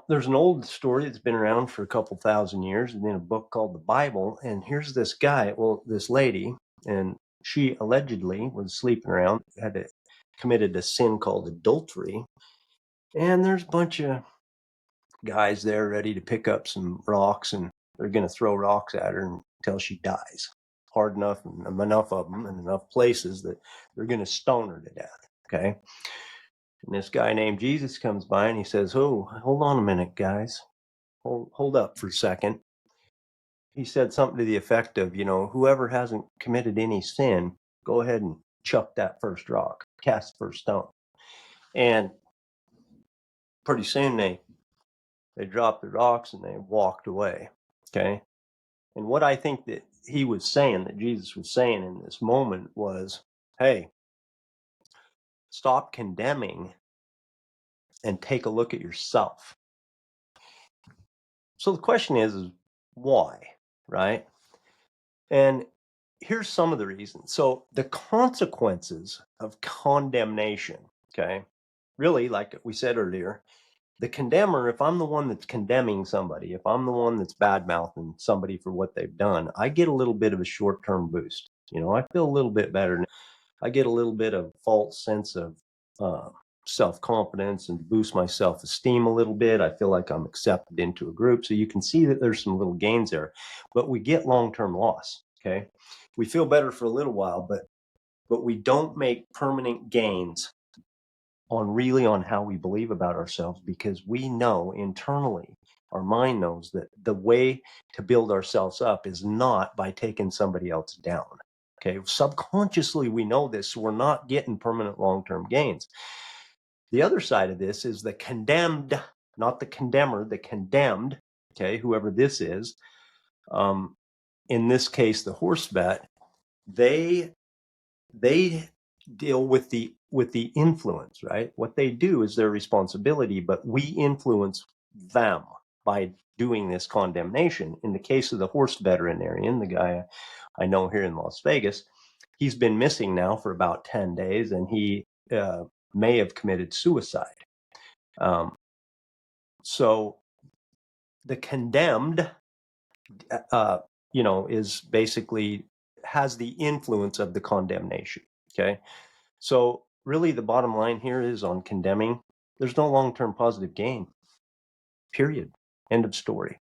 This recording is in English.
there's an old story that's been around for a couple thousand years in a book called the Bible. And here's this guy, well, this lady, and she allegedly was sleeping around, committed a sin called adultery. And there's a bunch of guys there ready to pick up some rocks, and they're going to throw rocks at her until she dies. Hard enough, and enough of them in enough places that they're going to stone her to death. Okay. And this guy named Jesus comes by and he says, "Oh, hold on a minute, guys. Hold up for a second." He said something to the effect of, whoever hasn't committed any sin, go ahead and chuck that first rock, cast the first stone. And pretty soon they dropped the rocks and they walked away. Okay. And what I think that he was saying, that Jesus was saying in this moment was, hey, stop condemning and take a look at yourself. So the question is why, right? And here's some of the reasons. So the consequences of condemnation, okay, really, like we said earlier, the condemner, if I'm the one that's condemning somebody, if I'm the one that's bad mouthing somebody for what they've done, I get a little bit of a short term boost. I feel a little bit better. I get a little bit of false sense of uh, self confidence and boost my self esteem a little bit. I feel like I'm accepted into a group. So you can see that there's some little gains there, but we get long term loss. Okay. We feel better for a little while, but we don't make permanent gains on how we believe about ourselves, because we know internally, our mind knows that the way to build ourselves up is not by taking somebody else down. Okay, subconsciously we know this, so we're not getting permanent long-term gains. The other side of this is the condemned, not the condemner, the condemned, okay, whoever this is, in this case the horse vet, they deal with the influence, right? What they do is their responsibility, but we influence them by doing this condemnation. In the case of the horse veterinarian, the guy I know here in Las Vegas, he's been missing now for about 10 days, and he may have committed suicide. So the condemned, is basically has the influence of the condemnation. Okay. So really the bottom line here is on condemning, there's no long-term positive gain, period. End of story.